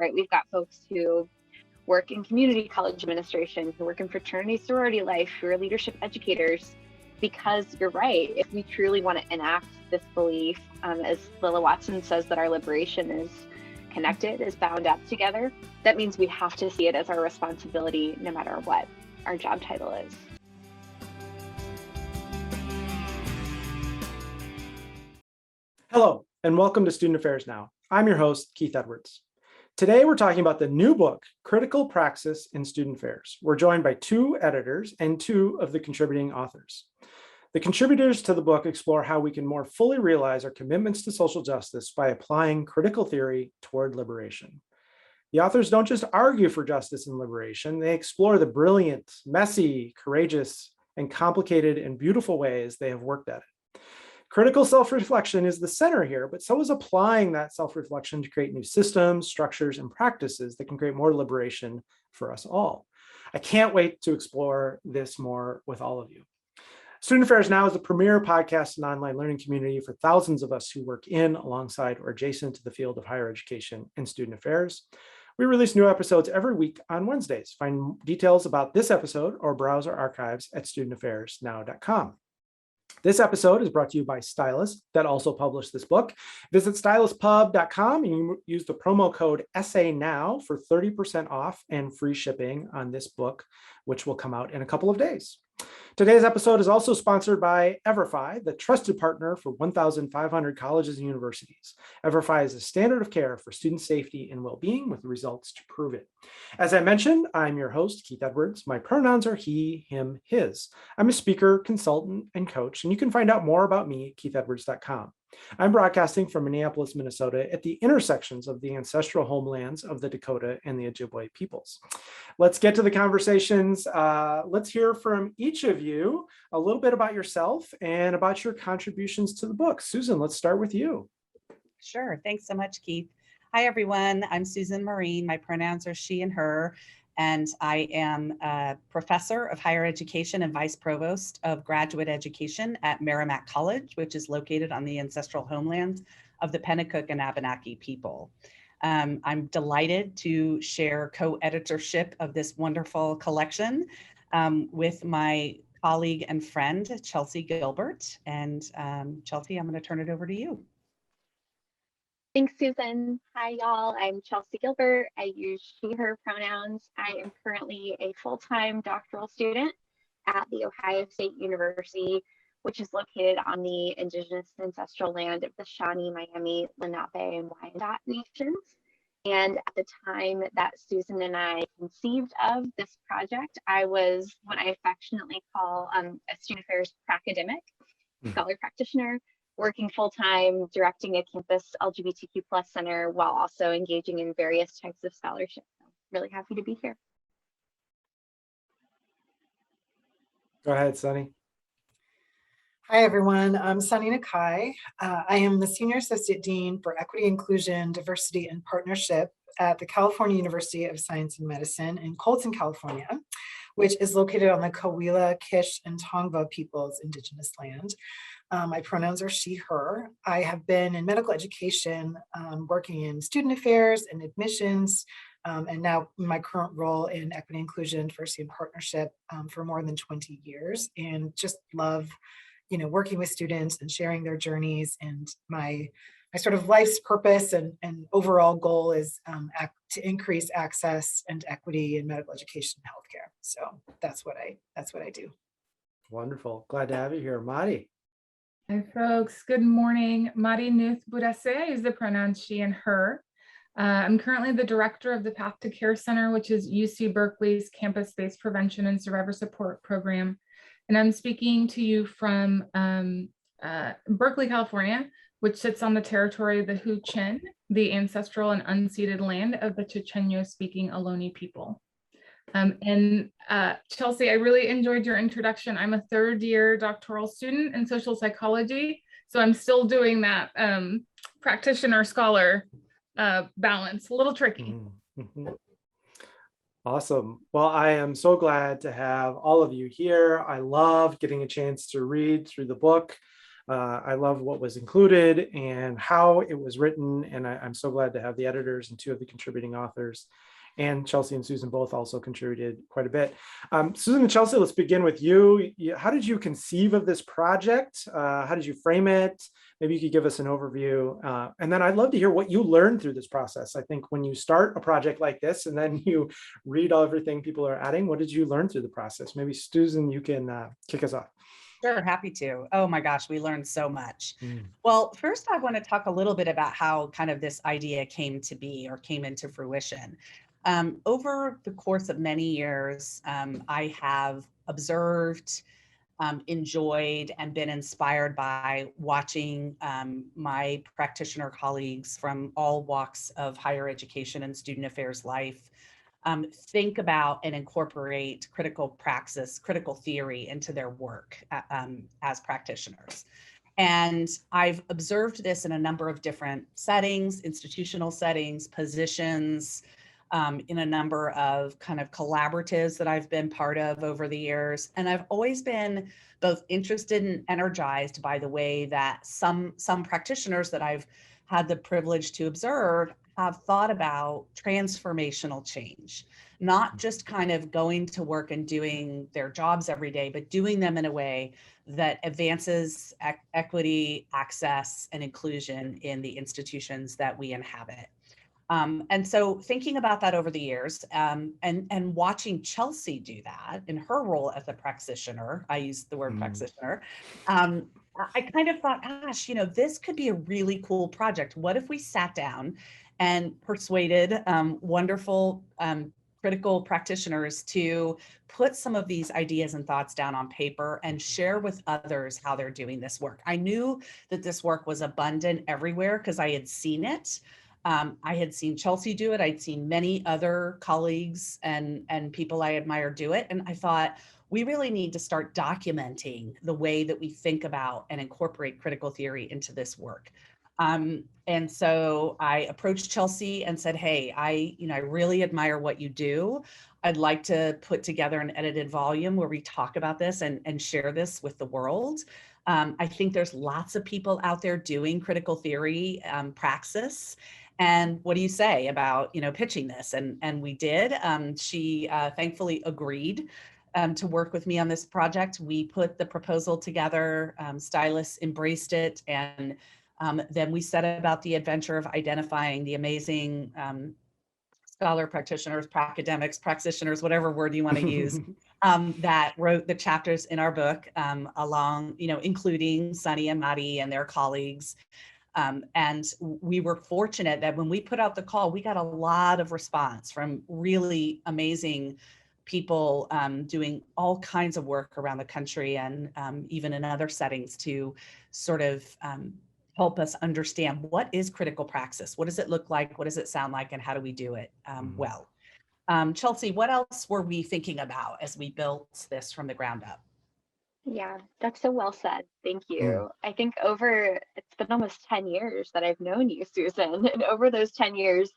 right? We've got folks who work in community college administration, who work in fraternity sorority life, who are leadership educators. Because you're right, if we truly want to enact this belief, as Lilla Watson says, that our liberation is connected, is bound up together, that means we have to see it as our responsibility no matter what our job title is. Hello, and welcome to Student Affairs Now. I'm your host, Keith Edwards. Today, we're talking about the new book, Critical Praxis in Student Affairs. We're joined by two editors and two of the contributing authors. The contributors to the book explore how we can more fully realize our commitments to social justice by applying critical theory toward liberation. The authors don't just argue for justice and liberation, they explore the brilliant, messy, courageous, and complicated and beautiful ways they have worked at it. Critical self-reflection is the center here, but so is applying that self-reflection to create new systems, structures, and practices that can create more liberation for us all. I can't wait to explore this more with all of you. Student Affairs Now is the premier podcast and online learning community for thousands of us who work in, alongside, or adjacent to the field of higher education and student affairs. We release new episodes every week on Wednesdays. Find details about this episode or browse our archives at studentaffairsnow.com. This episode is brought to you by Stylus, that also published this book. Visit styluspub.com and you use the promo code ESSAYNOW for 30% off and free shipping on this book, which will come out in a couple of days. Today's episode is also sponsored by Everfi, the trusted partner for 1,500 colleges and universities. Everfi is a standard of care for student safety and well-being with results to prove it. As I mentioned, I'm your host, Keith Edwards. My pronouns are he, him, his. I'm a speaker, consultant, and coach, and you can find out more about me at keithedwards.com. I'm broadcasting from Minneapolis, Minnesota, at the intersections of the ancestral homelands of the Dakota and the Ojibwe peoples. Let's get to the conversations. Let's hear from each of you a little bit about yourself and about your contributions to the book. Susan, let's start with you. Sure. Thanks so much, Keith. Hi, everyone. I'm Susan Marine. My pronouns are she and her, and I am a professor of higher education and vice provost of graduate education at Merrimack College, which is located on the ancestral homeland of the Pennacook and Abenaki people. I'm delighted to share co-editorship of this wonderful collection with my colleague and friend, Chelsea Gilbert. And Chelsea, I'm going to turn it over to you. Thanks, Susan. Hi, y'all. I'm Chelsea Gilbert. I use she, her pronouns. I am currently a full-time doctoral student at The Ohio State University, which is located on the indigenous ancestral land of the Shawnee, Miami, Lenape, and Wyandot nations. And at the time that Susan and I conceived of this project, I was what I affectionately call a student affairs pracademic, scholar practitioner, working full-time, directing a campus LGBTQ+ center while also engaging in various types of scholarship. So really happy to be here. Go ahead, Sunny. Hi, everyone. I'm Sunny Nakai. I am the Senior Associate Dean for Equity, Inclusion, Diversity, and Partnership at the California University of Science and Medicine in Colton, California, which is located on the Coahuila, Kish, and Tongva peoples' indigenous land. My pronouns are she, her. I have been in medical education, working in student affairs and admissions, and now my current role in equity, inclusion, diversity, and partnership for more than 20 years, and just love, working with students and sharing their journeys. And my sort of life's purpose and overall goal is to increase access and equity in medical education and healthcare. So that's what I do. Wonderful. Glad to have you here. Mari. Hi, folks. Good morning. Mari Nuth Burase is the pronoun she and her. I'm currently the director of the Path to Care Center, which is UC Berkeley's campus-based prevention and survivor support program. And I'm speaking to you from Berkeley, California, which sits on the territory of the Huichin, the ancestral and unceded land of the Chochenyo-speaking Ohlone people. Chelsea, I really enjoyed your introduction. I'm a third-year doctoral student in social psychology, so I'm still doing that practitioner-scholar balance, a little tricky. Awesome. Well, I am so glad to have all of you here. I love getting a chance to read through the book. I love what was included and how it was written. And I'm so glad to have the editors and two of the contributing authors. And Chelsea and Susan both also contributed quite a bit. Susan and Chelsea, let's begin with you. How did you conceive of this project? How did you frame it? Maybe you could give us an overview. And then I'd love to hear what you learned through this process. I think when you start a project like this and then you read everything people are adding, what did you learn through the process? Maybe Susan, you can kick us off. Sure, happy to. Oh my gosh, we learned so much. Well, first I want to talk a little bit about how kind of this idea came to be or came into fruition. Over the course of many years, I have observed, enjoyed, and been inspired by watching my practitioner colleagues from all walks of higher education and student affairs life think about and incorporate critical praxis, critical theory into their work as practitioners. And I've observed this in a number of different settings, institutional settings, positions, in a number of kind of collaboratives that I've been part of over the years. And I've always been both interested and energized by the way that some practitioners that I've had the privilege to observe have thought about transformational change, not just kind of going to work and doing their jobs every day, but doing them in a way that advances equity, access, and inclusion in the institutions that we inhabit. And so thinking about that over the years and watching Chelsea do that in her role as a practitioner, I use the word practitioner, I kind of thought, gosh, this could be a really cool project. What if we sat down and persuaded wonderful critical practitioners to put some of these ideas and thoughts down on paper and share with others how they're doing this work. I knew that this work was abundant everywhere because I had seen it. I had seen Chelsea do it. I'd seen many other colleagues and people I admire do it. And I thought, we really need to start documenting the way that we think about and incorporate critical theory into this work. And so I approached Chelsea and said, hey, I really admire what you do. I'd like to put together an edited volume where we talk about this and share this with the world. I think there's lots of people out there doing critical theory praxis. And what do you say about, pitching this? And we did. She thankfully agreed to work with me on this project. We put the proposal together, stylists embraced it, and then we set about the adventure of identifying the amazing scholar practitioners, academics, practitioners, whatever word you want to use, that wrote the chapters in our book, along, including Sunny and Madi and their colleagues. And we were fortunate that when we put out the call, we got a lot of response from really amazing people doing all kinds of work around the country and even in other settings to sort of help us understand what is critical praxis, what does it look like, what does it sound like, and how do we do it well. Chelsea, what else were we thinking about as we built this from the ground up? Yeah, that's so well said. Thank you. I think it's been almost 10 years that I've known you, Susan. And over those 10 years,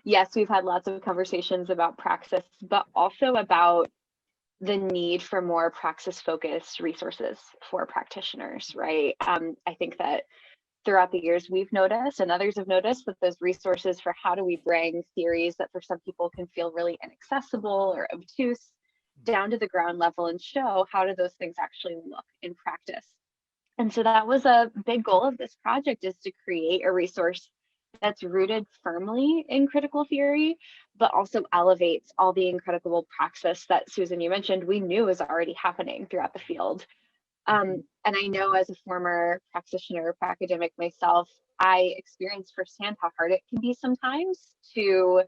yes, we've had lots of conversations about praxis, but also about the need for more praxis-focused resources for practitioners, right? I think that throughout the years, we've noticed and others have noticed that those resources for how do we bring theories that for some people can feel really inaccessible or obtuse down to the ground level and show how do those things actually look in practice. And so that was a big goal of this project, is to create a resource that's rooted firmly in critical theory, but also elevates all the incredible praxis that, Susan, you mentioned, we knew was already happening throughout the field. And I know as a former practitioner, academic myself, I experienced firsthand how hard it can be sometimes to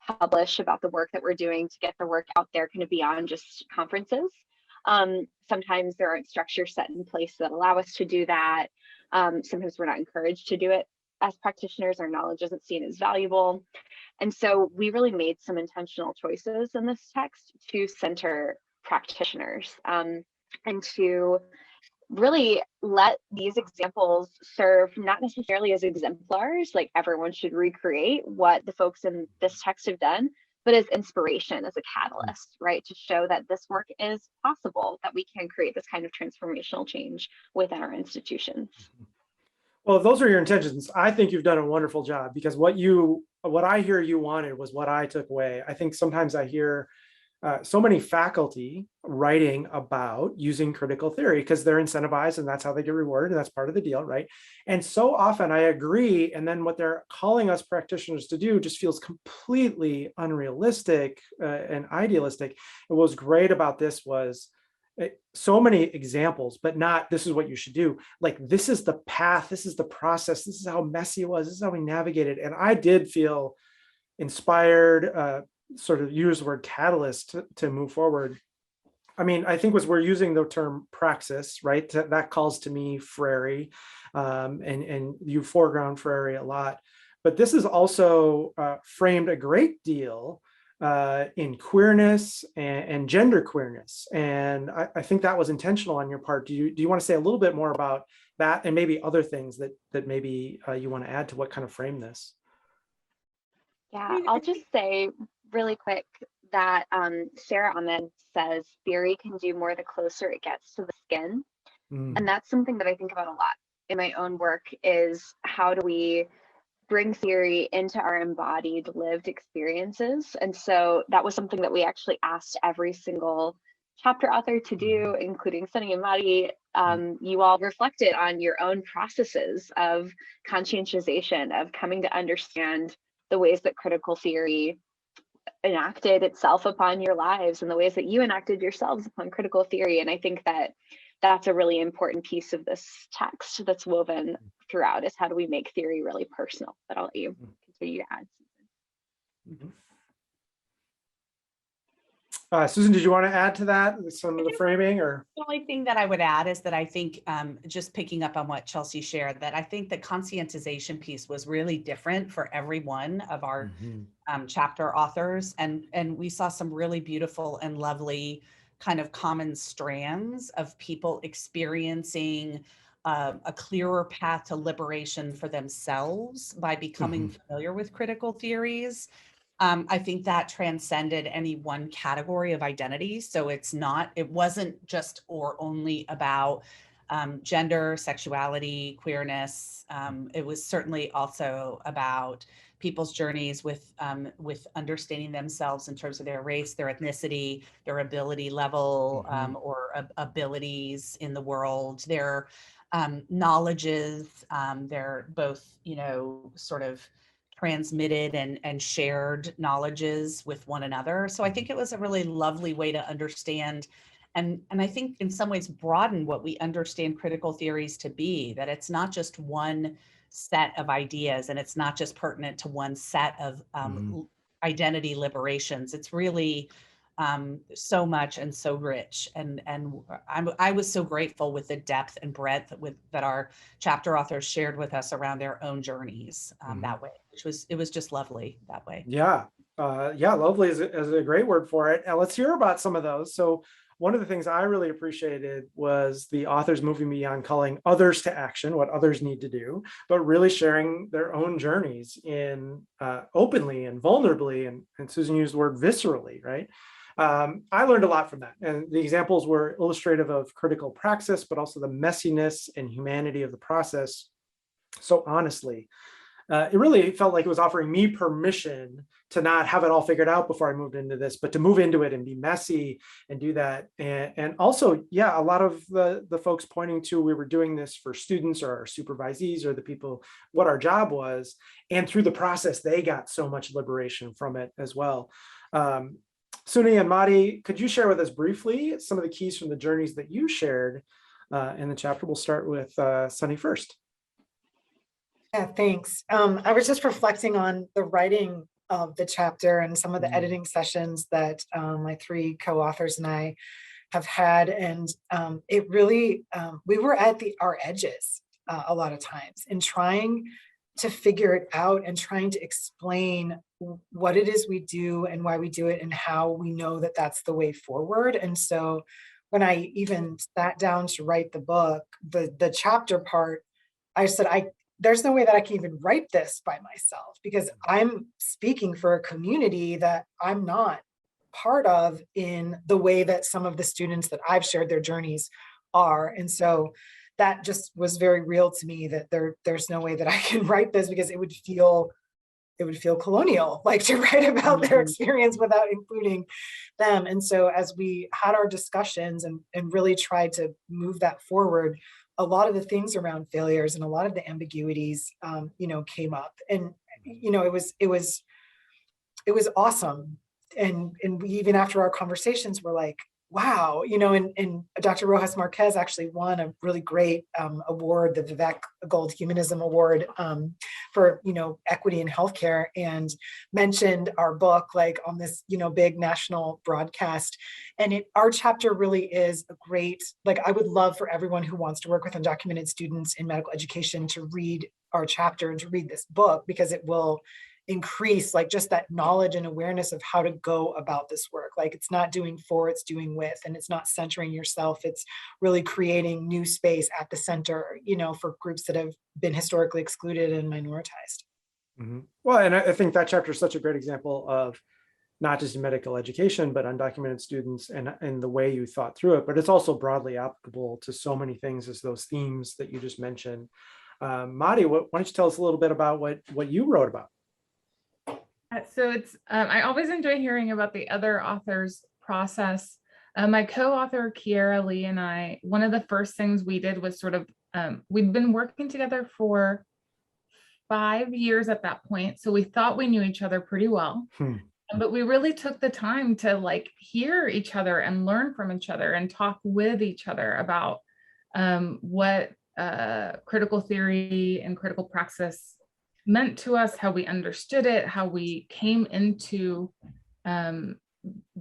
publish about the work that we're doing, to get the work out there kind of beyond just conferences. Sometimes there aren't structures set in place that allow us to do that. Sometimes we're not encouraged to do it as practitioners. Our knowledge isn't seen as valuable. And so we really made some intentional choices in this text to center practitioners and to really let these examples serve not necessarily as exemplars, like everyone should recreate what the folks in this text have done, but as inspiration, as a catalyst, right? To show that this work is possible, that we can create this kind of transformational change within our institutions. Well, if those are your intentions, I think you've done a wonderful job, because what I hear you wanted was what I took away. I think sometimes I hear so many faculty writing about using critical theory because they're incentivized and that's how they get rewarded, and that's part of the deal, right? And so often I agree, and then what they're calling us practitioners to do just feels completely unrealistic and idealistic. And what was great about this was so many examples, but not this is what you should do. Like, this is the path, this is the process, this is how messy it was, this is how we navigated. And I did feel inspired, sort of use the word catalyst to move forward. I mean, I think we're using the term praxis, right? That calls to me Freire, and you foreground Freire a lot. But this is also framed a great deal in queerness and gender queerness. And I think that was intentional on your part. Do you want to say a little bit more about that and maybe other things that maybe you want to add to what kind of frame this? Yeah, I'll just say really quick that Sarah Ahmed says theory can do more the closer it gets to the skin. And that's something that I think about a lot in my own work, is how do we bring theory into our embodied lived experiences. And so that was something that we actually asked every single chapter author to do, including Sunny and Madi. You all reflected on your own processes of conscientization, of coming to understand the ways that critical theory enacted itself upon your lives and the ways that you enacted yourselves upon critical theory. And I think that that's a really important piece of this text that's woven throughout, is how do we make theory really personal? But I'll let you continue to add. Susan, did you want to add to that some of the framing? Or the only thing that I would add is that I think, just picking up on what Chelsea shared, that I think the conscientization piece was really different for every one of our chapter authors, and we saw some really beautiful and lovely kind of common strands of people experiencing a clearer path to liberation for themselves by becoming familiar with critical theories. I think that transcended any one category of identity. So it wasn't just or only about gender, sexuality, queerness. It was certainly also about people's journeys with understanding themselves in terms of their race, their ethnicity, their ability level, or abilities in the world, their knowledges, their both, sort of transmitted and shared knowledges with one another. So I think it was a really lovely way to understand, and I think in some ways broaden what we understand critical theories to be, that it's not just one set of ideas and it's not just pertinent to one set of identity liberations. It's really so much and so rich, and I was so grateful with the depth and breadth that our chapter authors shared with us around their own journeys that way, it was just lovely that way. Yeah, lovely is a great word for it. And let's hear about some of those. So one of the things I really appreciated was the authors moving beyond calling others to action, what others need to do, but really sharing their own journeys in openly and vulnerably, and Susan used the word viscerally, right? I learned a lot from that. And the examples were illustrative of critical praxis, but also the messiness and humanity of the process. So honestly, it really felt like it was offering me permission to not have it all figured out before I moved into this, but to move into it and be messy and do that. And also, yeah, a lot of the folks pointing to, we were doing this for students or our supervisees or the people, what our job was. And through the process, they got so much liberation from it as well. Suni and Madi, could you share with us briefly some of the keys from the journeys that you shared in the chapter? We'll start with Sunny first. Yeah, thanks. I was just reflecting on the writing of the chapter and some of the editing sessions that my three co-authors and I have had. And it really, we were at our edges a lot of times in trying to figure it out and trying to explain what it is we do and why we do it and how we know that that's the way forward. And so when I even sat down to write the book, the chapter part, I said, there's no way that I can even write this by myself, because I'm speaking for a community that I'm not part of in the way that some of the students that I've shared their journeys are. And so that just was very real to me, that there's no way that I can write this, because it would feel colonial, like, to write about their experience without including them. And so as we had our discussions and really tried to move that forward, a lot of the things around failures and a lot of the ambiguities, came up. And, it was awesome. And we, even after our conversations, were like, wow, and Dr. Rojas Marquez actually won a really great award, the Vivek Gold Humanism Award, for, equity in healthcare, and mentioned our book, like, on this, big national broadcast. And our chapter really is a great, like, I would love for everyone who wants to work with undocumented students in medical education to read our chapter and to read this book, because it will increase, like, just that knowledge and awareness of how to go about this work. Like, it's not doing for, it's doing with, and it's not centering yourself. It's really creating new space at the center, for groups that have been historically excluded and minoritized. Well, and I think that chapter is such a great example of not just in medical education, but undocumented students, and the way you thought through it. But it's also broadly applicable to so many things as those themes that you just mentioned. Madi, why don't you tell us a little bit about what you wrote about? So it's, I always enjoy hearing about the other authors' process. My co-author, Kiera Lee, and I, one of the first things we did was sort of, we'd been working together for 5 years at that point. So we thought we knew each other pretty well, but we really took the time to, like, hear each other and learn from each other and talk with each other about what critical theory and critical praxis meant to us, how we understood it, how we came into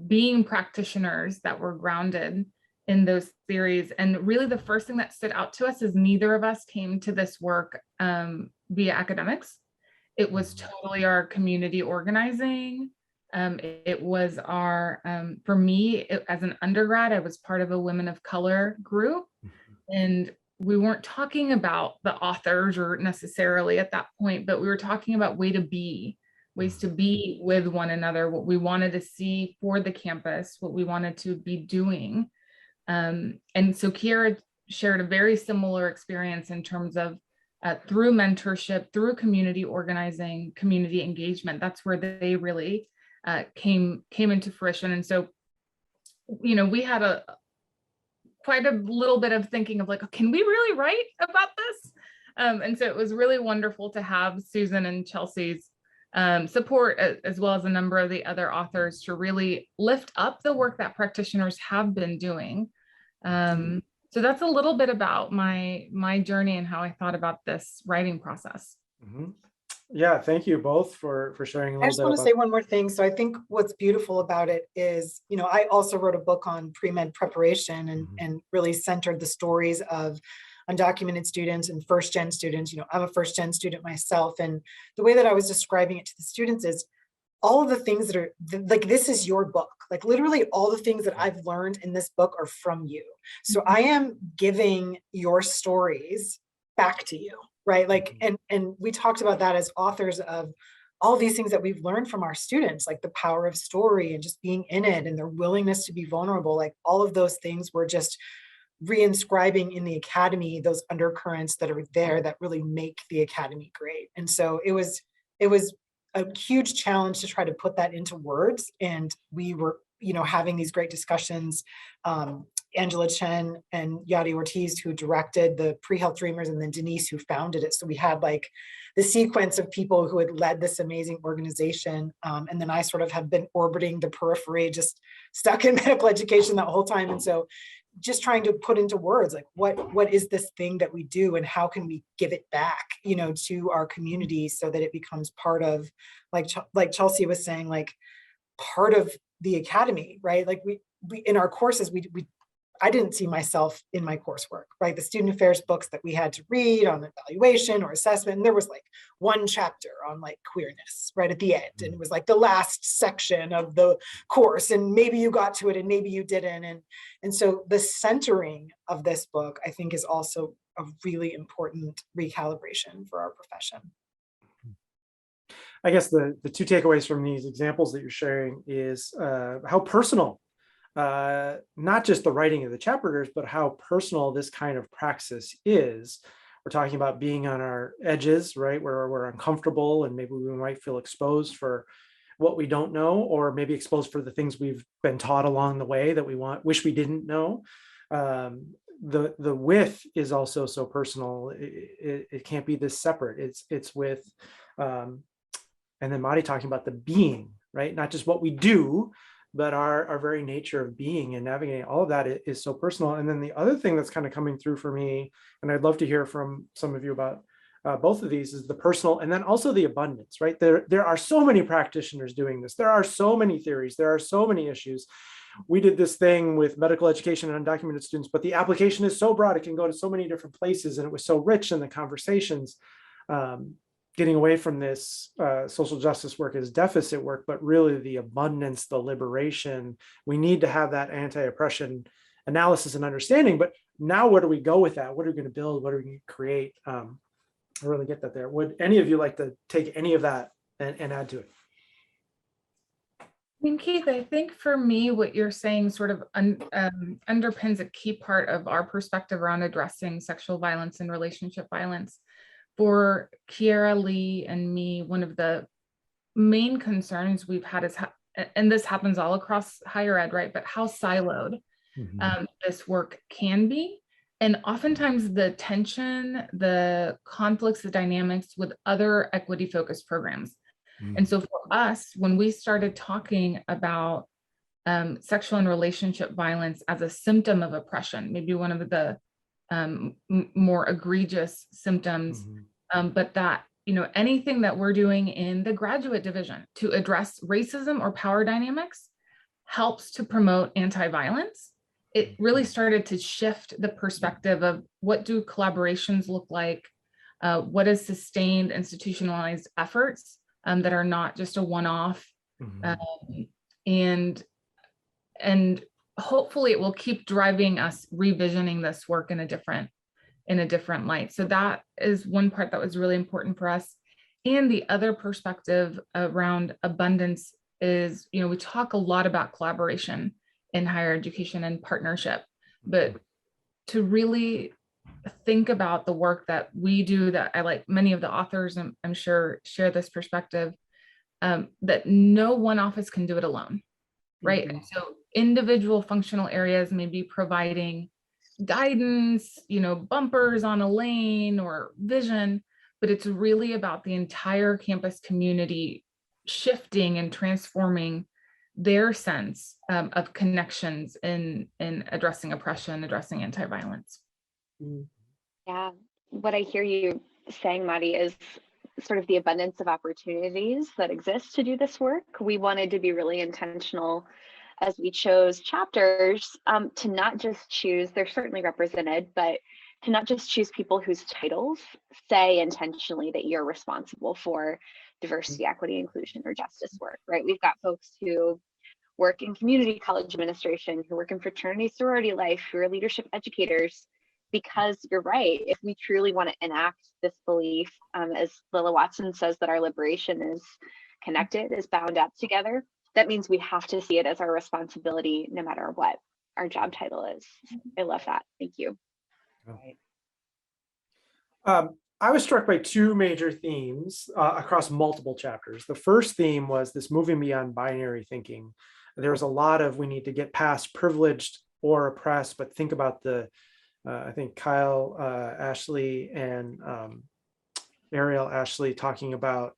being practitioners that were grounded in those theories. And really the first thing that stood out to us is neither of us came to this work via academics. It was totally our community organizing. It was our, for me, as an undergrad, I was part of a women of color group, and we weren't talking about the authors or necessarily at that point, but we were talking about ways to be with one another, what we wanted to see for the campus, what we wanted to be doing. And so Kiera shared a very similar experience in terms of through mentorship, through community organizing, community engagement. That's where they really came into fruition. And so, we had quite a little bit of thinking of, like, can we really write about this? And so it was really wonderful to have Susan and Chelsea's support, as well as a number of the other authors, to really lift up the work that practitioners have been doing. So that's a little bit about my journey and how I thought about this writing process. Yeah, thank you both for sharing a little bit. I just want to say one more thing. So I think what's beautiful about it is, I also wrote a book on pre-med preparation and really centered the stories of undocumented students and first-gen students. I'm a first-gen student myself. And the way that I was describing it to the students is all of the things that are, like, this is your book. Like, literally all the things that I've learned in this book are from you. So I am giving your stories back to you. Right. Like, and we talked about that as authors of all these things that we've learned from our students, like the power of story and just being in it and their willingness to be vulnerable. Like, all of those things were just reinscribing in the academy, those undercurrents that are there that really make the academy great. And so it was a huge challenge to try to put that into words. And we were, having these great discussions. Angela Chen and Yadi Ortiz, who directed the Pre-Health Dreamers, and then Denise, who founded it. So we had, like, the sequence of people who had led this amazing organization. And then I sort of have been orbiting the periphery, just stuck in medical education that whole time. And so just trying to put into words, like, what is this thing that we do, and how can we give it back, to our community, so that it becomes part of, like Chelsea was saying, like, part of the academy, right? Like, we in our courses, I didn't see myself in my coursework, right? The student affairs books that we had to read on evaluation or assessment, and there was, like, one chapter on, like, queerness right at the end. And it was like the last section of the course, and maybe you got to it and maybe you didn't. And so the centering of this book, I think, is also a really important recalibration for our profession. I guess the two takeaways from these examples that you're sharing is how personal, not just the writing of the chapters, but how personal this kind of praxis is. We're talking about being on our edges, right, where we're uncomfortable and maybe we might feel exposed for what we don't know, or maybe exposed for the things we've been taught along the way that we wish we didn't know. The with is also so personal. It can't be this separate. It's with, and then Madi talking about the being, right? Not just what we do, but our very nature of being and navigating. All of that is so personal. And then the other thing that's kind of coming through for me, and I'd love to hear from some of you about both of these, is the personal and then also the abundance, right? There are so many practitioners doing this. There are so many theories. There are so many issues. We did this thing with medical education and undocumented students, but the application is so broad. It can go to so many different places, and it was so rich in the conversations. Getting away from this social justice work as deficit work, but really the abundance, the liberation. We need to have that anti-oppression analysis and understanding. But now where do we go with that? What are we going to build? What are we going to create? I really get that there. Would any of you like to take any of that and add to it? I mean, Keith, I think for me, what you're saying sort of underpins a key part of our perspective around addressing sexual violence and relationship violence. For Kiera, Lee, and me, one of the main concerns we've had is, and this happens all across higher ed, right? But how siloed this work can be. And oftentimes the tension, the conflicts, the dynamics with other equity-focused programs. And so for us, when we started talking about sexual and relationship violence as a symptom of oppression, maybe one of the more egregious symptoms, but that, you know, anything that we're doing in the graduate division to address racism or power dynamics helps to promote anti-violence. It really started to shift the perspective of what do collaborations look like, what is sustained institutionalized efforts that are not just a one-off, and hopefully it will keep driving us revisioning this work in a different light. So that is one part that was really important for us. And the other perspective around abundance is, you know, we talk a lot about collaboration in higher education and partnership, but to really think about the work that we do, that I, like many of the authors, I'm sure, share this perspective, that no one office can do it alone, right? And so individual functional areas may be providing guidance, you know, bumpers on a lane or vision, but it's really about the entire campus community shifting and transforming their sense of connections in addressing oppression, addressing anti-violence. Yeah, what I hear you saying, Madi, is sort of the abundance of opportunities that exist to do this work. We wanted to be really intentional as we chose chapters to not just choose, they're certainly represented, but to not just choose people whose titles say intentionally that you're responsible for diversity, equity, inclusion, or justice work, right? We've got folks who work in community college administration, who work in fraternity sorority life, who are leadership educators, because you're right, if we truly want to enact this belief, as Lilla Watson says, that our liberation is connected, is bound up together, that means we have to see it as our responsibility no matter what our job title is. I love that. Thank you. I was struck by two major themes across multiple chapters. The first theme was this moving beyond binary thinking. There's a lot of, we need to get past privileged or oppressed, but think about the, I think Kyle Ashley and Ariel Ashley talking about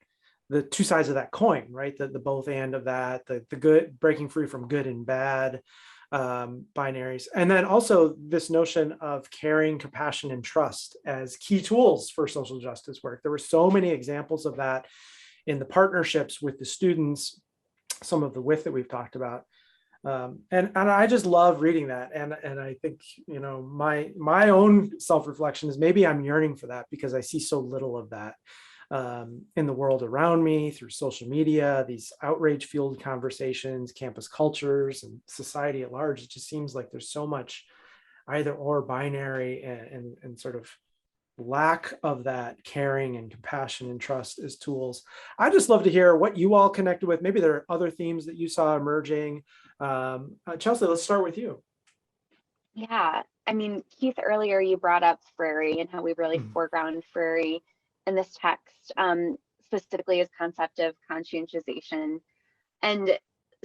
the two sides of that coin, right? The both and of that, the good, breaking free from good and bad binaries. And then also this notion of caring, compassion, and trust as key tools for social justice work. There were so many examples of that in the partnerships with the students, some of the with that we've talked about. And I just love reading that. And I think, you know, my own self-reflection is maybe I'm yearning for that because I see so little of that in the world around me through social media, these outrage-fueled conversations, campus cultures, and society at large. It just seems like there's so much either or binary and sort of lack of that caring and compassion and trust as tools. I'd just love to hear what you all connected with. Maybe there are other themes that you saw emerging. Chelsea, let's start with you. Yeah, I mean, Keith, earlier you brought up Frary and how we really foreground Frary in this text, specifically his concept of conscientization. And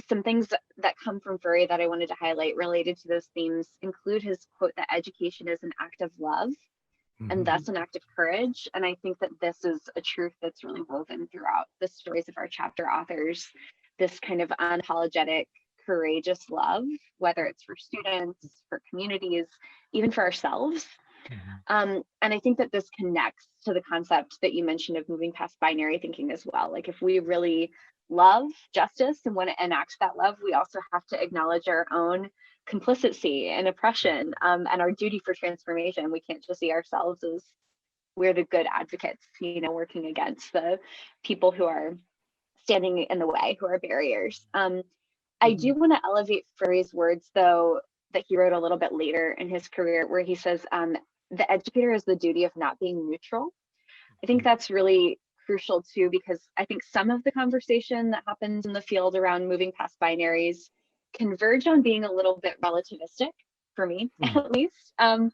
some things that come from Frary that I wanted to highlight related to those themes include his quote that education is an act of love and thus an act of courage. And I think that this is a truth that's really woven throughout the stories of our chapter authors, this kind of unapologetic, courageous love, whether it's for students, for communities, even for ourselves. And I think that this connects to the concept that you mentioned of moving past binary thinking as well. Like if we really love justice and want to enact that love, we also have to acknowledge our own complicity and oppression, and our duty for transformation. We can't just see ourselves as we're the good advocates, you know, working against the people who are standing in the way, who are barriers. I do want to elevate Frary's words, though, that he wrote a little bit later in his career, where he says, the educator has the duty of not being neutral. I think that's really crucial too, because I think some of the conversation that happens in the field around moving past binaries converge on being a little bit relativistic, for me at least. And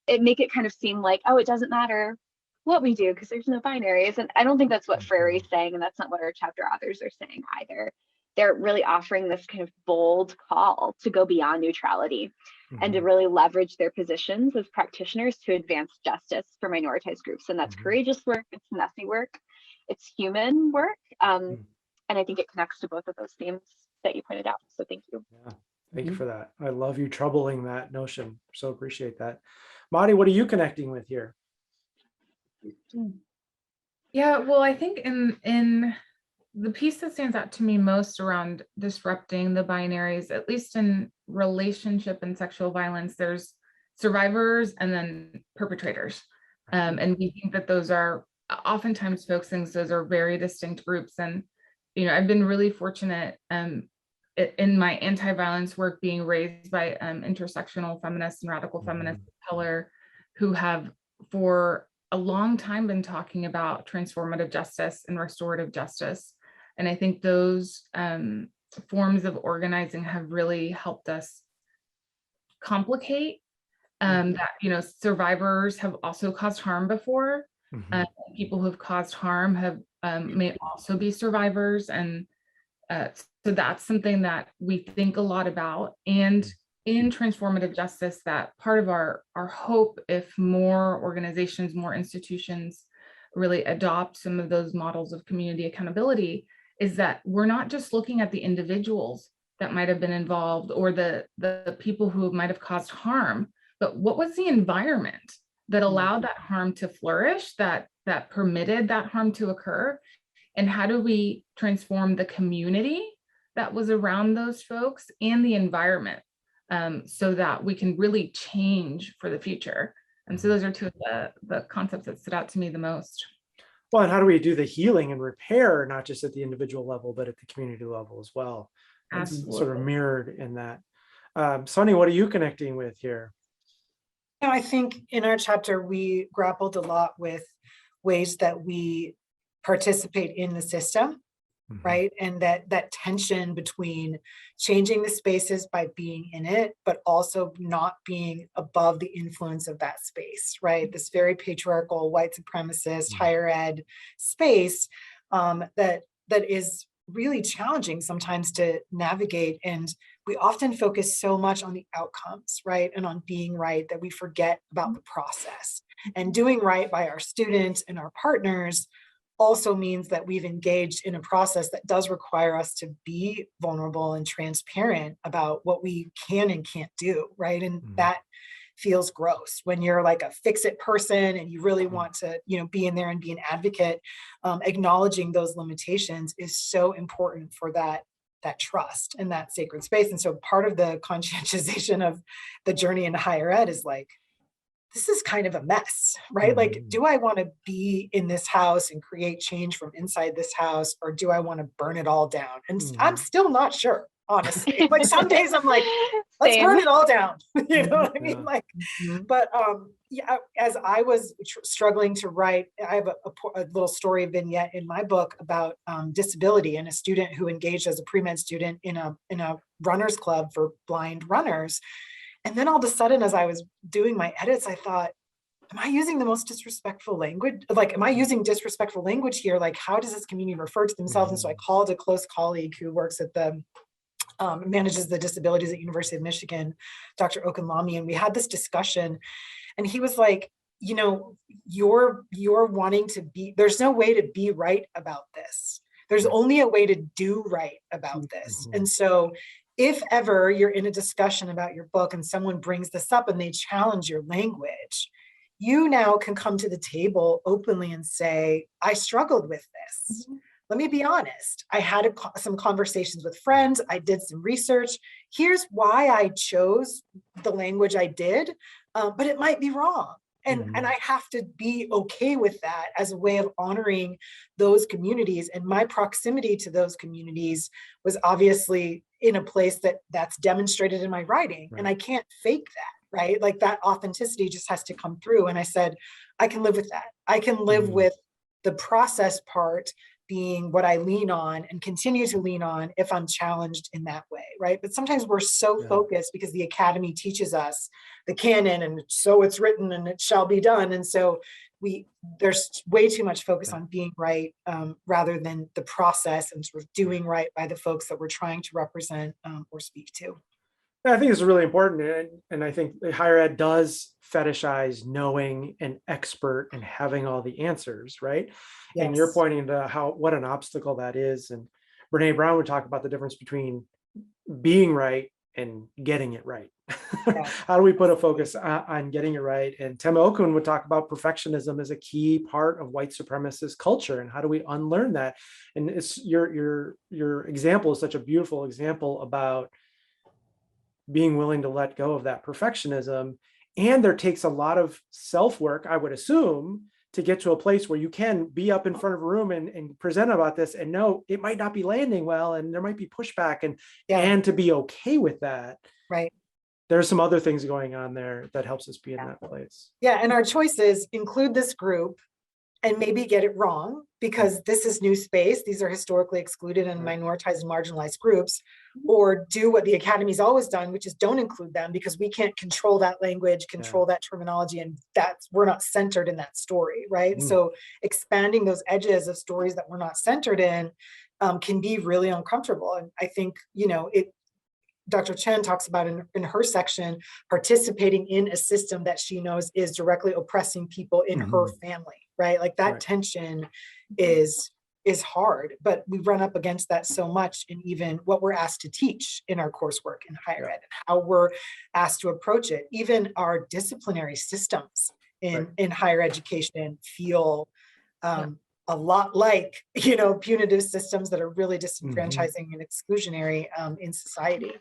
it make it kind of seem like, oh, it doesn't matter what we do because there's no binaries. And I don't think that's what Frary's saying, and that's not what our chapter authors are saying either. They're really offering this kind of bold call to go beyond neutrality and to really leverage their positions as practitioners to advance justice for minoritized groups. And that's courageous work, it's messy work, it's human work. And I think it connects to both of those themes that you pointed out. So thank you. Yeah, thank you for that. I love you troubling that notion. So appreciate that. Madi, what are you connecting with here? Yeah, well, I think in the piece that stands out to me most around disrupting the binaries, at least in relationship and sexual violence, there's survivors and then perpetrators. And we think that those are, oftentimes folks think those are very distinct groups. And, you know, I've been really fortunate in my anti-violence work being raised by intersectional feminists and radical feminists of color who have for a long time been talking about transformative justice and restorative justice. And I think those forms of organizing have really helped us complicate that, you know, survivors have also caused harm before. People who have caused harm have may also be survivors. And so that's something that we think a lot about. And in transformative justice, that part of our hope, if more organizations, more institutions really adopt some of those models of community accountability, is that we're not just looking at the individuals that might have been involved or the people who might have caused harm, but what was the environment that allowed that harm to flourish, that permitted that harm to occur? And how do we transform the community that was around those folks and the environment so that we can really change for the future? And so those are two of the concepts that stood out to me the most. Well, and how do we do the healing and repair, not just at the individual level, but at the community level as well? It's sort of mirrored in that. Sunny, what are you connecting with here? You know, I think in our chapter, we grappled a lot with ways that we participate in the system, right? And that tension between changing the spaces by being in it, but also not being above the influence of that space, right? This very patriarchal, white supremacist, higher ed space that is really challenging sometimes to navigate. And we often focus so much on the outcomes, right? And on being right that we forget about the process. And doing right by our students and our partners also means that we've engaged in a process that does require us to be vulnerable and transparent about what we can and can't do, right? And that feels gross when you're like a fix-it person and you really want to, you know, be in there and be an advocate. Acknowledging those limitations is so important for that trust and that sacred space. And so part of the conscientization of the journey into higher ed is like, this is kind of a mess, right? Like, do I want to be in this house and create change from inside this house, or do I want to burn it all down? And I'm still not sure, honestly. Like some days I'm like, let's Same. burn it all down. You know what I mean? Yeah. Like, Mhm. but yeah, as I was struggling to write, I have a little story vignette in my book about disability and a student who engaged as a pre-med student in a runners club for blind runners. And then all of a sudden, as I was doing my edits, I thought, am I using the most disrespectful language? Like, am I using disrespectful language here? Like, how does this community refer to themselves? And so I called a close colleague who works at the manages the disabilities at University of Michigan, Dr. Okunlami, and we had this discussion. And he was like, you know, you're wanting to be, there's no way to be right about this. There's only a way to do right about this. And so if ever you're in a discussion about your book and someone brings this up and they challenge your language, you now can come to the table openly and say, I struggled with this. Let me be honest. I had some conversations with friends. I did some research. Here's why I chose the language I did, but it might be wrong. And I have to be okay with that as a way of honoring those communities. And my proximity to those communities was obviously in a place that's demonstrated in my writing. And I can't fake that, right? Like that authenticity just has to come through. And I said, I can live with that. I can live with the process part being what I lean on and continue to lean on if I'm challenged in that way, right? But sometimes we're so focused because the academy teaches us the canon and so it's written and it shall be done. And so there's way too much focus on being right rather than the process and sort of doing right by the folks that we're trying to represent or speak to. I think it's really important. And I think higher ed does fetishize knowing an expert and having all the answers, right? Yes. And you're pointing to what an obstacle that is. And Brene Brown would talk about the difference between being right and getting it right. How do we put a focus on getting it right? And Tema Okun would talk about perfectionism as a key part of white supremacist culture. And how do we unlearn that? And it's your example is such a beautiful example about being willing to let go of that perfectionism. And there takes a lot of self-work, I would assume, to get to a place where you can be up in front of a room and present about this and know it might not be landing well and there might be pushback and to be okay with that. Right. There's some other things going on there that helps us be in that place. Yeah. And our choices include this group and maybe get it wrong because this is new space. These are historically excluded and minoritized and marginalized groups, or do what the academy's always done, which is don't include them because we can't control that language, control that terminology, and we're not centered in that story, right? So expanding those edges of stories that we're not centered in can be really uncomfortable. And I think, Dr. Chen talks about in her section, participating in a system that she knows is directly oppressing people in her family, right? Like that tension is hard, but we run up against that so much in even what we're asked to teach in our coursework in higher ed, and how we're asked to approach it. Even our disciplinary systems in higher education feel a lot like, punitive systems that are really disenfranchising and exclusionary in society.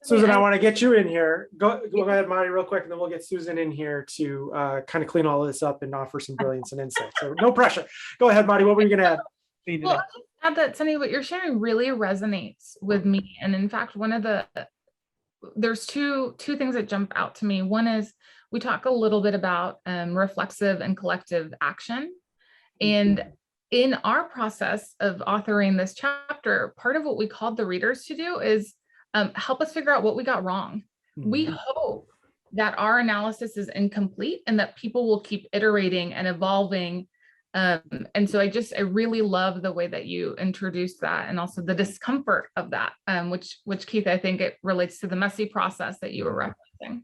Susan, I want to get you in here. Go ahead, Marty, real quick, and then we'll get Susan in here to kind of clean all this up and offer some brilliance and insight. So no pressure. Go ahead, Marty. What were you going to add? Well, I'll just add that, Sunny, what you're sharing really resonates with me. And in fact, there's two things that jump out to me. One is we talk a little bit about reflexive and collective action. And in our process of authoring this chapter, part of what we called the readers to do is help us figure out what we got wrong. We hope that our analysis is incomplete and that people will keep iterating and evolving. And so I really love the way that you introduced that, and also the discomfort of that, which Keith, I think it relates to the messy process that you were referencing.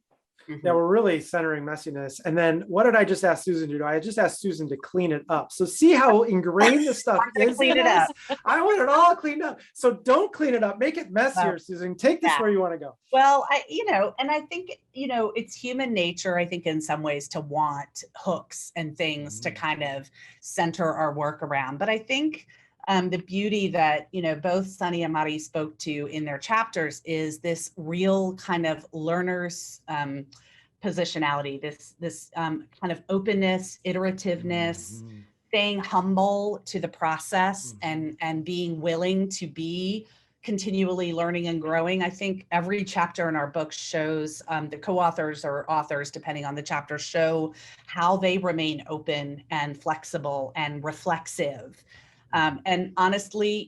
Yeah, we're really centering messiness. And then what did I just ask Susan to do? I just asked Susan to clean it up. So see how ingrained the stuff is in us? I want it all cleaned up. So don't clean it up. Make it messier, Susan. Take this where you want to go. Well, and I think, it's human nature, I think, in some ways, to want hooks and things to kind of center our work around. But I think the beauty that, both Sunny and Mari spoke to in their chapters is this real kind of learner's positionality, this kind of openness, iterativeness, staying humble to the process and being willing to be continually learning and growing. I think every chapter in our book shows the co-authors or authors, depending on the chapter, show how they remain open and flexible and reflexive. And honestly,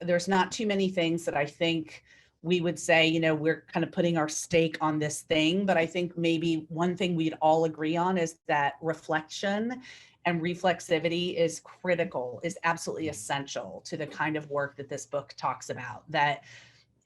there's not too many things that I think we would say, we're kind of putting our stake on this thing, but I think maybe one thing we'd all agree on is that reflection and reflexivity is critical, is absolutely essential to the kind of work that this book talks about, that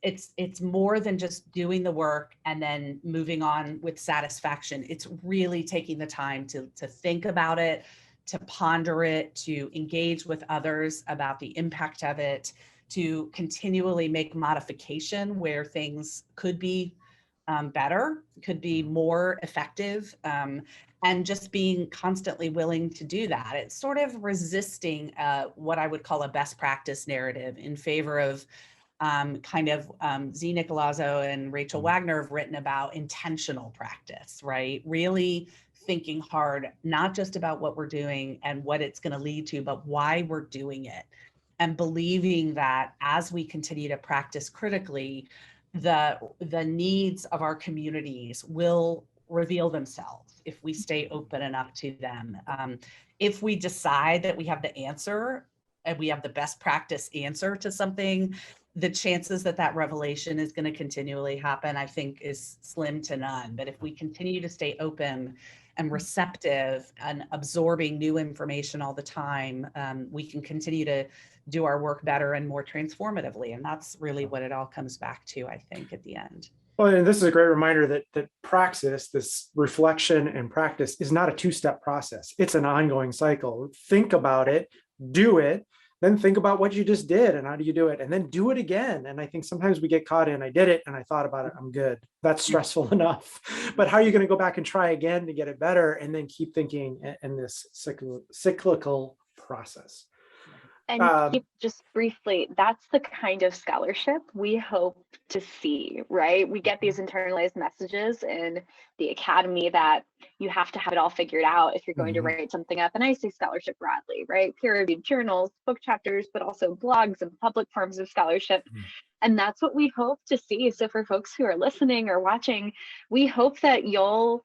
it's more than just doing the work and then moving on with satisfaction. It's really taking the time to think about it, to ponder it, to engage with others about the impact of it, to continually make modification where things could be better, could be more effective, and just being constantly willing to do that. It's sort of resisting what I would call a best practice narrative in favor of Zena Galazzo and Rachel Wagner have written about intentional practice, right? Really thinking hard, not just about what we're doing and what it's going to lead to, but why we're doing it. And believing that as we continue to practice critically, the needs of our communities will reveal themselves if we stay open enough to them. If we decide that we have the answer and we have the best practice answer to something, the chances that that revelation is going to continually happen, I think, is slim to none. But if we continue to stay open and receptive and absorbing new information all the time, we can continue to do our work better and more transformatively. And that's really what it all comes back to, I think, at the end. Well, and this is a great reminder that praxis, this reflection and practice, is not a two-step process. It's an ongoing cycle. Think about it, do it, then think about what you just did and how do you do it, and then do it again. And I think sometimes we get caught in, I did it and I thought about it, I'm good. That's stressful enough. But how are you going to go back and try again to get it better and then keep thinking in this cyclical process? And keep just briefly, that's the kind of scholarship we hope to see, right? We get these internalized messages in the academy that you have to have it all figured out if you're going to write something up. And I say scholarship broadly, right? Peer-reviewed journals, book chapters, but also blogs and public forms of scholarship. And that's what we hope to see. So for folks who are listening or watching, we hope that you'll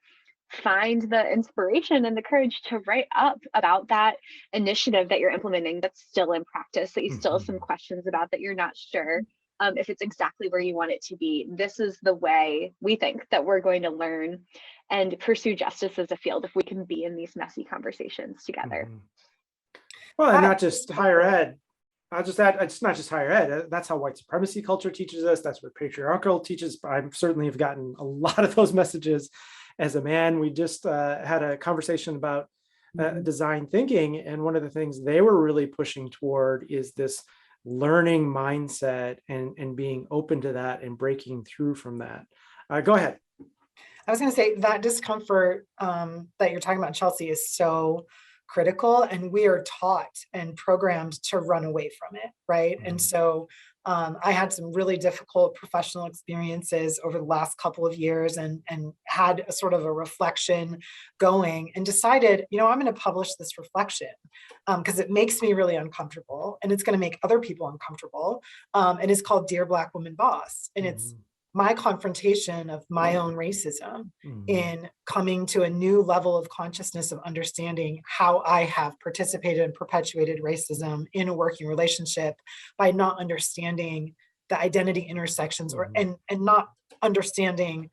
find the inspiration and the courage to write up about that initiative that you're implementing that's still in practice, that you still have some questions about, that you're not sure if it's exactly where you want it to be. This is the way we think that we're going to learn and pursue justice as a field if we can be in these messy conversations together. Well, and not just higher ed. I'll just add, it's not just higher ed. That's how white supremacy culture teaches us. That's what patriarchal teaches. I certainly have gotten a lot of those messages as a man. We just had a conversation about design thinking. And one of the things they were really pushing toward is this learning mindset and being open to that and breaking through from that. Go ahead. I was going to say that discomfort that you're talking about, Chelsea, is so critical, and we are taught and programmed to run away from it, right? And so I had some really difficult professional experiences over the last couple of years and had a sort of a reflection going and decided, I'm going to publish this reflection because it makes me really uncomfortable and it's going to make other people uncomfortable. And it's called Dear Black Woman Boss. And it's my confrontation of my own racism in coming to a new level of consciousness of understanding how I have participated and perpetuated racism in a working relationship by not understanding the identity intersections and not understanding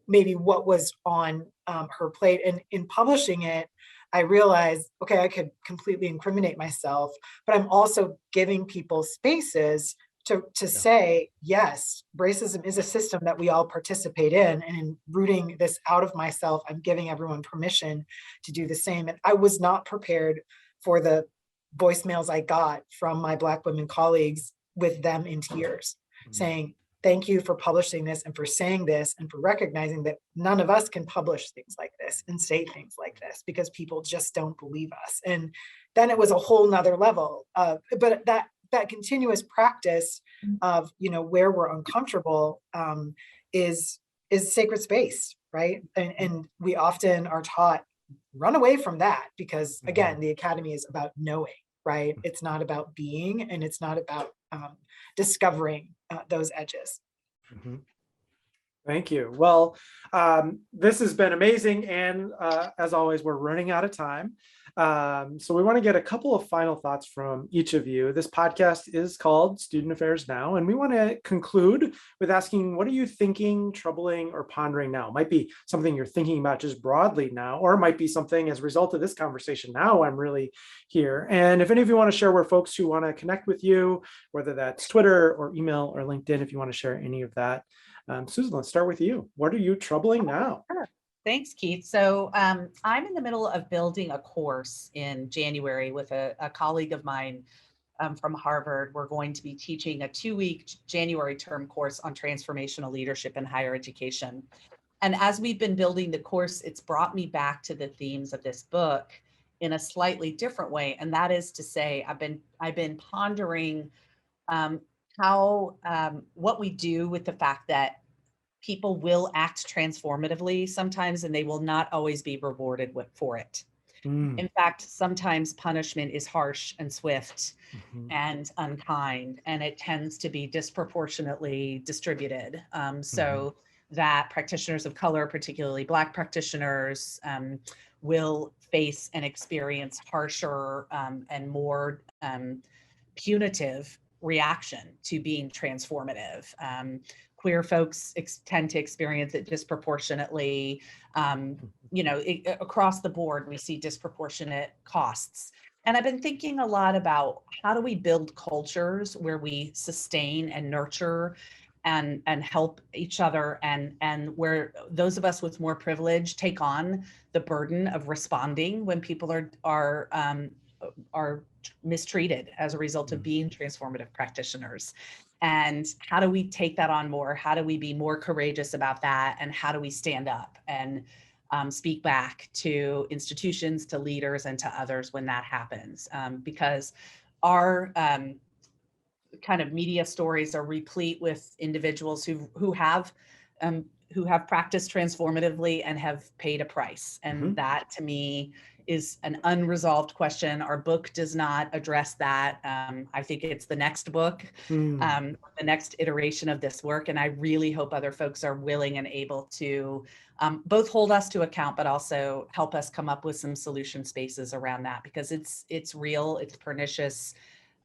maybe what was on her plate. And in publishing it, I realized, okay, I could completely incriminate myself, but I'm also giving people spaces to say, yes, racism is a system that we all participate in, and in rooting this out of myself, I'm giving everyone permission to do the same. And I was not prepared for the voicemails I got from my Black women colleagues with them in tears, saying, thank you for publishing this and for saying this and for recognizing that none of us can publish things like this and say things like this because people just don't believe us. And then it was a whole nother level. But that continuous practice of, where we're uncomfortable is sacred space, right? And we often are taught, run away from that because, again, the academy is about knowing, right? It's not about being, and it's not about discovering those edges. Mm-hmm. Thank you. Well, this has been amazing. And as always, we're running out of time. So we want to get a couple of final thoughts from each of you. This podcast is called Student Affairs Now, and we want to conclude with asking, what are you thinking, troubling, or pondering now? It might be something you're thinking about just broadly now, or it might be something as a result of this conversation. Now I'm really here. And if any of you want to share where folks who want to connect with you, whether that's Twitter or email or LinkedIn, if you want to share any of that. Susan, let's start with you. What are you troubling now? Sure. Thanks, Keith. So I'm in the middle of building a course in January with a colleague of mine from Harvard. We're going to be teaching a 2-week January term course on transformational leadership in higher education. And as we've been building the course, it's brought me back to the themes of this book in a slightly different way. And that is to say, I've been pondering how what we do with the fact that people will act transformatively sometimes, and they will not always be rewarded for it. In fact, sometimes punishment is harsh and swift and unkind, and it tends to be disproportionately distributed. So that practitioners of color, particularly Black practitioners, will face and experience harsher and more punitive reaction to being transformative. Queer folks tend to experience it disproportionately. Across the board, we see disproportionate costs. And I've been thinking a lot about how do we build cultures where we sustain and nurture and help each other, and where those of us with more privilege take on the burden of responding when people are mistreated as a result of being transformative practitioners. And how do we take that on more? How do we be more courageous about that? And how do we stand up and speak back to institutions, to leaders, and to others when that happens? Because our kind of media stories are replete with individuals who have practiced transformatively and have paid a price. And that, to me, is an unresolved question. Our book does not address that. I think it's the next book, the next iteration of this work. And I really hope other folks are willing and able to both hold us to account, but also help us come up with some solution spaces around that, because it's real, it's pernicious.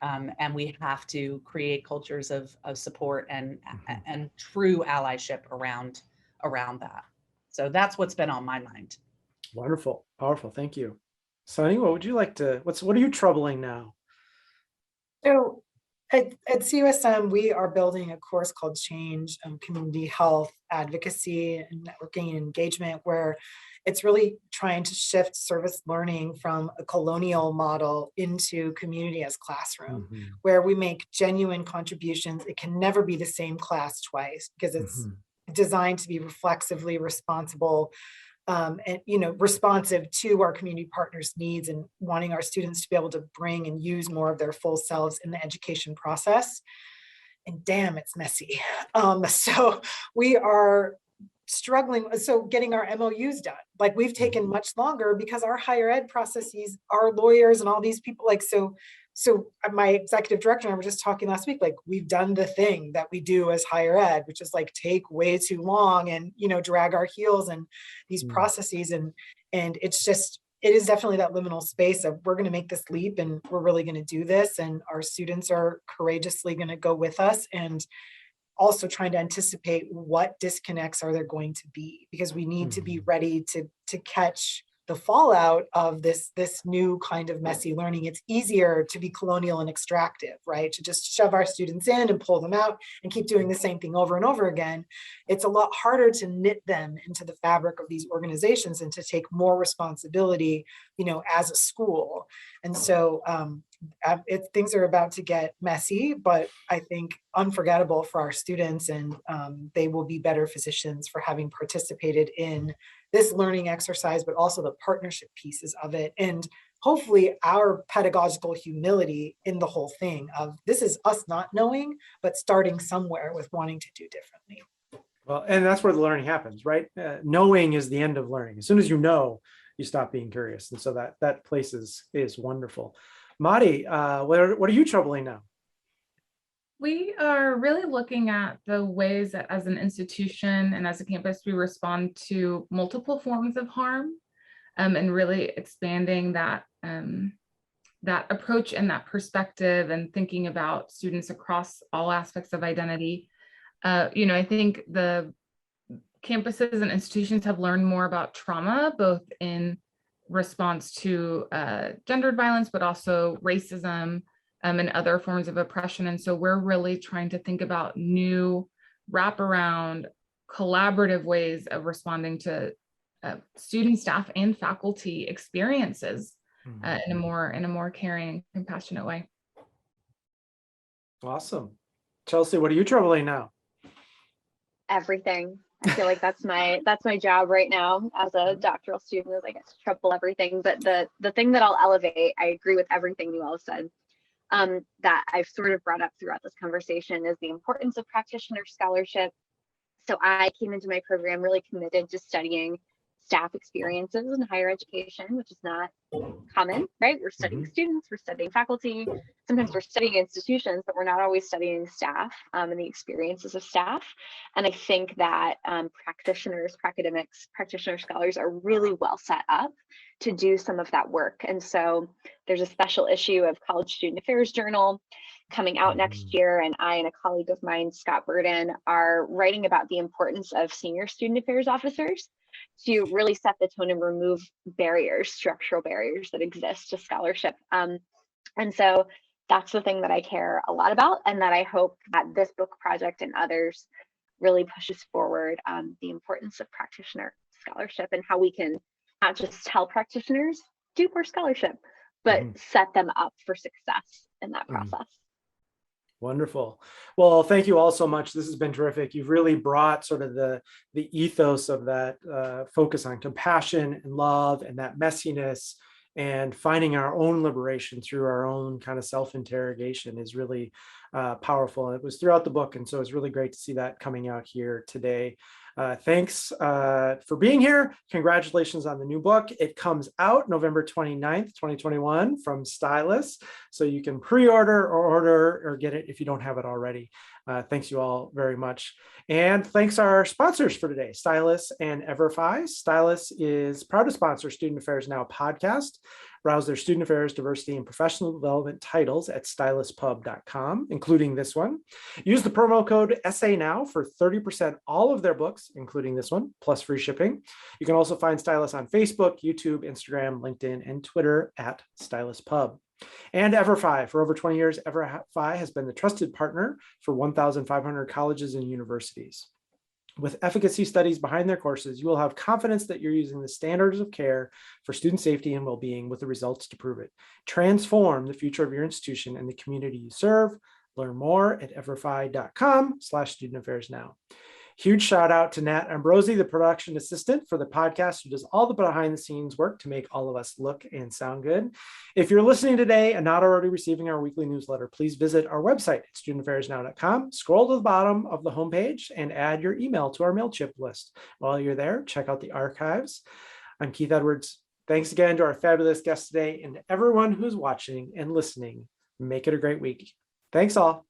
And we have to create cultures of support and true allyship around that. So that's what's been on my mind. Wonderful, powerful. Thank you. Sunny, what would you like to, what are you troubling now? So at CUSM, we are building a course called Change, Community Health, Advocacy, and Networking and Engagement, where it's really trying to shift service learning from a colonial model into community as classroom, where we make genuine contributions. It can never be the same class twice, because it's designed to be reflexively responsible and responsive to our community partners' needs, and wanting our students to be able to bring and use more of their full selves in the education process. And damn, it's messy. So we are struggling. So getting our MOUs done, like, we've taken much longer because our higher ed processes, our lawyers and all these people, like, so my executive director and I were just talking last week, like, we've done the thing that we do as higher ed, which is like take way too long and, drag our heels and these processes. And it is definitely that liminal space of, we're going to make this leap and we're really going to do this. And our students are courageously going to go with us, and also trying to anticipate what disconnects are there going to be, because we need to be ready to catch the fallout of this new kind of messy learning. It's easier to be colonial and extractive, right? To just shove our students in and pull them out and keep doing the same thing over and over again. It's a lot harder to knit them into the fabric of these organizations and to take more responsibility, as a school. And so things are about to get messy, but I think unforgettable for our students, and they will be better physicians for having participated in this learning exercise, but also the partnership pieces of it. And hopefully our pedagogical humility in the whole thing of, this is us not knowing, but starting somewhere with wanting to do differently. Well, and that's where the learning happens, right? Knowing is the end of learning. As soon as you know, you stop being curious. And so that place is wonderful. Madi, what are you troubling now? We are really looking at the ways that as an institution and as a campus, we respond to multiple forms of harm, and really expanding that, that approach and that perspective and thinking about students across all aspects of identity. I think the campuses and institutions have learned more about trauma, both in response to gendered violence, but also racism and other forms of oppression. And so we're really trying to think about new wraparound collaborative ways of responding to student, staff, and faculty experiences in a more caring and compassionate way. Awesome. Chelsea, what are you troubling now? Everything. I feel like that's my job right now as a doctoral student, is I get to trouble everything. But the thing that I'll elevate, I agree with everything you all said, that I've sort of brought up throughout this conversation, is the importance of practitioner scholarship. So I came into my program really committed to studying staff experiences in higher education, which is not common, right? We're studying students, we're studying faculty, sometimes we're studying institutions, but we're not always studying staff and the experiences of staff. And I think that practitioners, academics, practitioner scholars are really well set up to do some of that work. And so there's a special issue of College Student Affairs Journal coming out next year, and I and a colleague of mine, Scott Burden, are writing about the importance of senior student affairs officers to really set the tone and remove barriers, structural barriers that exist to scholarship. And so that's the thing that I care a lot about, and that I hope that this book project and others really pushes forward, the importance of practitioner scholarship and how we can not just tell practitioners do more scholarship, but set them up for success in that process. Wonderful. Well, thank you all so much. This has been terrific. You've really brought sort of the ethos of that focus on compassion and love and that messiness, and finding our own liberation through our own kind of self-interrogation is really powerful. It was throughout the book, and so it's really great to see that coming out here today. Thanks for being here. Congratulations on the new book. It comes out November 29th, 2021 from Stylus. So you can pre-order or order or get it if you don't have it already. Thanks you all very much. And thanks our sponsors for today, Stylus and EverFi. Stylus is proud to sponsor Student Affairs Now podcast. Browse their student affairs, diversity, and professional development titles at styluspub.com, including this one. Use the promo code SANOW for 30% all of their books, including this one, plus free shipping. You can also find Stylus on Facebook, YouTube, Instagram, LinkedIn, and Twitter at styluspub. And EverFi. For over 20 years, EverFi has been the trusted partner for 1,500 colleges and universities. With efficacy studies behind their courses, you will have confidence that you're using the standards of care for student safety and well-being with the results to prove it. Transform the future of your institution and the community you serve. Learn more at everfi.com/studentaffairsnow. Huge shout out to Nat Ambrosi, the production assistant for the podcast, who does all the behind the scenes work to make all of us look and sound good. If you're listening today and not already receiving our weekly newsletter, please visit our website at studentaffairsnow.com, scroll to the bottom of the homepage, and add your email to our MailChimp list. While you're there, check out the archives. I'm Keith Edwards. Thanks again to our fabulous guests today, and to everyone who's watching and listening. Make it a great week. Thanks all.